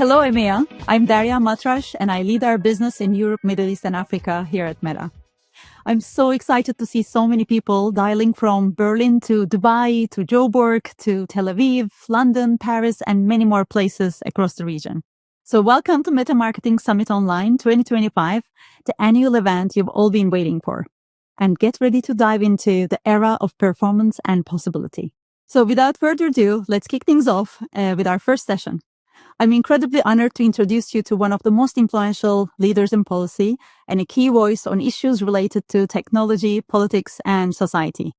Hello, EMEA. I'm Daria Matrash, and I lead our business in Europe, Middle East, and Africa here at Meta. I'm so excited to see so many people dialing from Berlin to Dubai, to Joburg, to Tel Aviv, London, Paris, and many more places across the region. So welcome to Meta Marketing Summit Online 2025, the annual event you've all been waiting for. And get ready to dive into the era of performance and possibility. So without further ado, let's kick things off with our first session. I'm incredibly honored to introduce you to one of the most influential leaders in policy and a key voice on issues related to technology, politics, and society.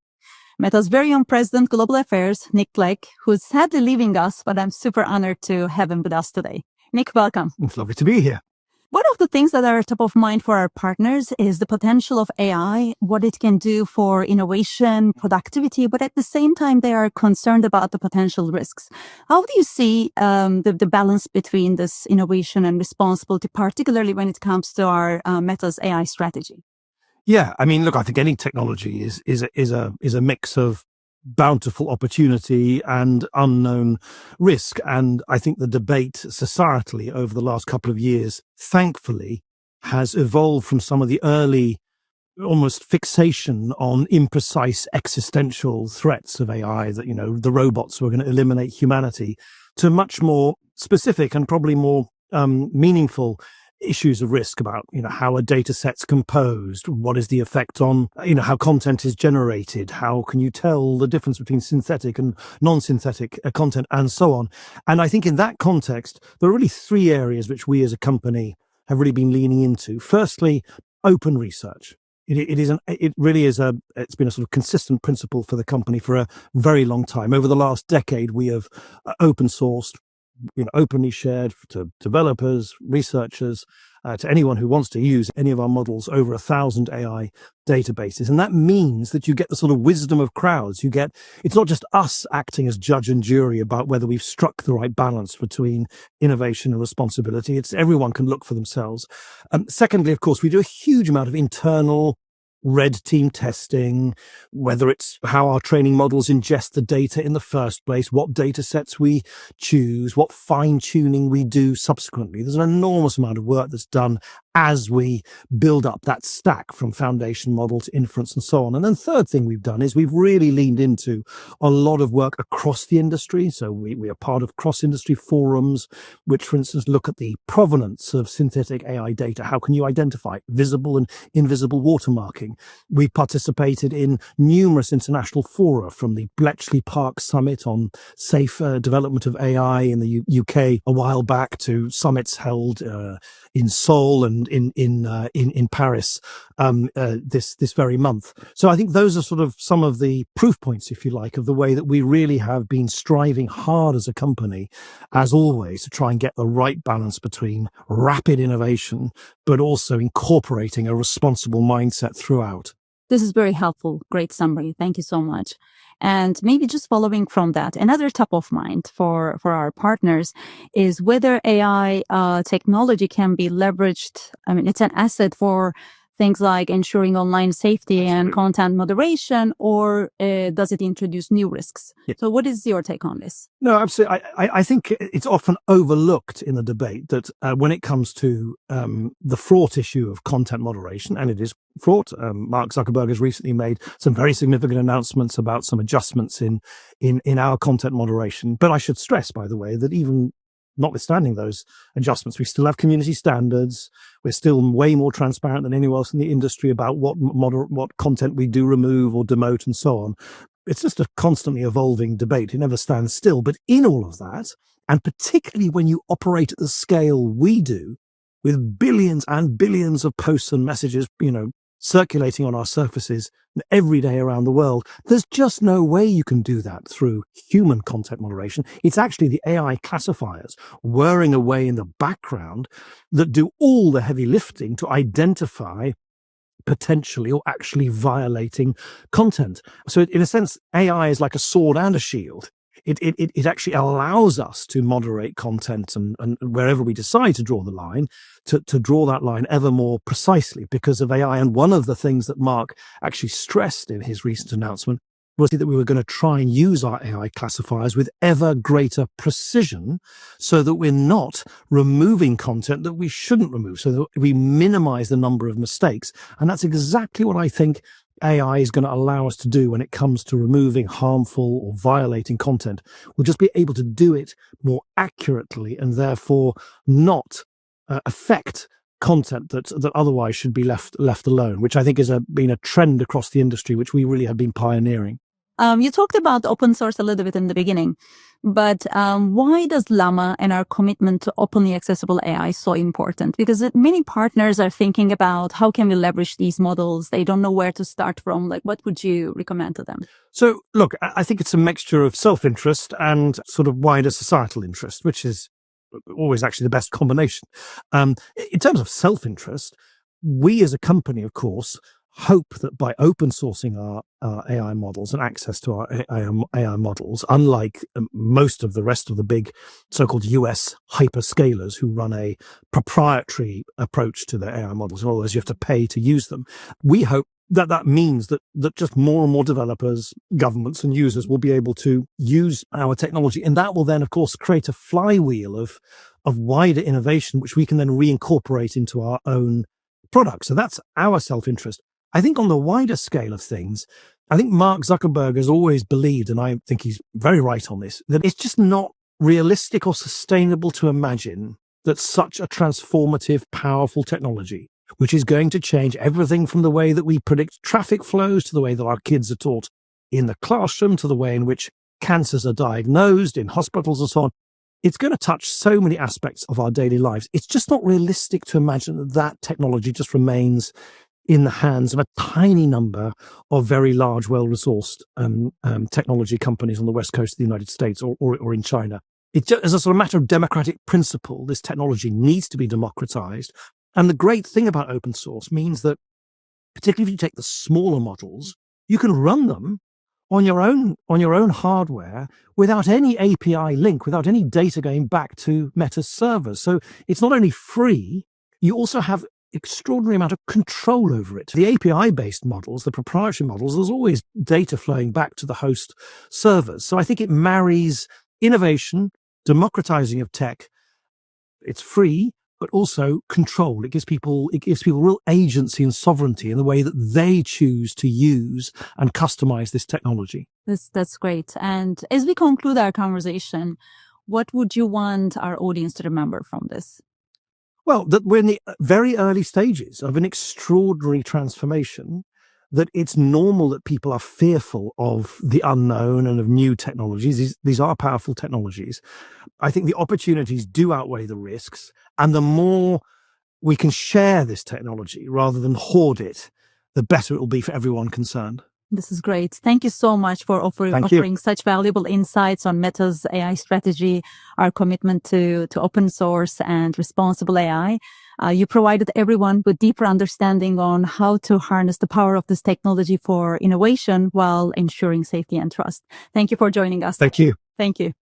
Meta's very own President Global Affairs, Nick Clegg, who's sadly leaving us, but I'm super honored to have him with us today. Nick, welcome. It's lovely to be here. One of the things that are top of mind for our partners is the potential of AI, what it can do for innovation, productivity, but at the same time, they are concerned about the potential risks. How do you see the balance between this innovation and responsibility, particularly when it comes to our Meta's AI strategy? Yeah, I mean, look, I think any technology is a mix of bountiful opportunity and unknown risk. And I think the debate societally over the last couple of years, thankfully, has evolved from some of the early almost fixation on imprecise existential threats of AI that, the robots were going to eliminate humanity, to much more specific and probably more meaningful issues of risk about, how a data set's composed, what is the effect on, how content is generated, how can you tell the difference between synthetic and non-synthetic content, and so on. And I think in that context, there are really three areas which we as a company have really been leaning into. Firstly, open research. It's been a sort of consistent principle for the company for a very long time. Over the last decade, we have open sourced, openly shared to developers, researchers, to anyone who wants to use any of our models, over 1,000 AI databases. And that means that you get the sort of wisdom of crowds. It's not just us acting as judge and jury about whether we've struck the right balance between innovation and responsibility. It's everyone can look for themselves. Secondly, of course, we do a huge amount of internal red team testing, whether it's how our training models ingest the data in the first place, what data sets we choose, what fine tuning we do subsequently. There's an enormous amount of work that's done as we build up that stack from foundation model to inference and so on. And then third thing we've done is we've really leaned into a lot of work across the industry. So we are part of cross-industry forums, which, for instance, look at the provenance of synthetic AI data. How can you identify visible and invisible watermarking? We participated in numerous international fora, from the Bletchley Park Summit on safe development of AI in the UK a while back, to summits held in Seoul and in Paris this very month. So I think those are sort of some of the proof points, if you like, of the way that we really have been striving hard as a company, as always, to try and get the right balance between rapid innovation, but also incorporating a responsible mindset throughout. This is very helpful. Great summary. Thank you so much. And maybe just following from that, another top of mind for our partners is whether AI technology can be leveraged. I mean, it's an asset for things like ensuring online safety and content moderation, or does it introduce new risks? Yeah. So what is your take on this? No, absolutely. I think it's often overlooked in the debate that when it comes to the fraught issue of content moderation, and it is fraught, Mark Zuckerberg has recently made some very significant announcements about some adjustments in our content moderation. But I should stress, by the way, that even notwithstanding those adjustments, we still have community standards. We're still way more transparent than anyone else in the industry about what content we do remove or demote and so on. It's just a constantly evolving debate. It never stands still. But in all of that, and particularly when you operate at the scale we do, with billions and billions of posts and messages, circulating on our surfaces every day around the world, there's just no way you can do that through human content moderation. It's actually the AI classifiers whirring away in the background that do all the heavy lifting to identify potentially or actually violating content. So in a sense, AI is like a sword and a shield. It actually allows us to moderate content and wherever we decide to draw the line, to draw that line ever more precisely because of AI. And one of the things that Mark actually stressed in his recent announcement was that we were going to try and use our AI classifiers with ever greater precision so that we're not removing content that we shouldn't remove, so that we minimize the number of mistakes. And that's exactly what I think AI is going to allow us to do when it comes to removing harmful or violating content. We'll just be able to do it more accurately and therefore not affect content that otherwise should be left alone, which I think has been a trend across the industry, which we really have been pioneering. You talked about open source a little bit in the beginning, but why does Llama and our commitment to openly accessible AI so important? Because many partners are thinking about how can we leverage these models? They don't know where to start from. Like, what would you recommend to them? So, look, I think it's a mixture of self-interest and sort of wider societal interest, which is always actually the best combination. In terms of self-interest, we as a company, of course, hope that by open sourcing our AI models and access to our AI models, unlike most of the rest of the big so-called US hyperscalers who run a proprietary approach to their AI models, in other words, you have to pay to use them, we hope that means that just more and more developers, governments and users will be able to use our technology. And that will then, of course, create a flywheel of wider innovation, which we can then reincorporate into our own products. So that's our self-interest. I think on the wider scale of things, I think Mark Zuckerberg has always believed, and I think he's very right on this, that it's just not realistic or sustainable to imagine that such a transformative, powerful technology, which is going to change everything from the way that we predict traffic flows to the way that our kids are taught in the classroom to the way in which cancers are diagnosed in hospitals and so on. It's going to touch so many aspects of our daily lives. It's just not realistic to imagine that that technology just remains in the hands of a tiny number of very large, well-resourced technology companies on the west coast of the United States or in China. It just, as a sort of matter of democratic principle, this technology needs to be democratized. And the great thing about open source means that, particularly if you take the smaller models, you can run them on your own hardware without any API link, without any data going back to Meta's servers. So it's not only free, you also have extraordinary amount of control over it. The API-based models, the proprietary models, there's always data flowing back to the host servers. So I think it marries innovation, democratizing of tech. It's free, but also control. It gives people real agency and sovereignty in the way that they choose to use and customize this technology. That's great. And as we conclude our conversation, what would you want our audience to remember from this? Well, that we're in the very early stages of an extraordinary transformation, that it's normal that people are fearful of the unknown and of new technologies. These are powerful technologies. I think the opportunities do outweigh the risks. And the more we can share this technology rather than hoard it, the better it will be for everyone concerned. This is great. Thank you so much for offering such valuable insights on Meta's AI strategy, our commitment to open source and responsible AI. You provided everyone with deeper understanding on how to harness the power of this technology for innovation while ensuring safety and trust. Thank you for joining us. Thank you. Thank you.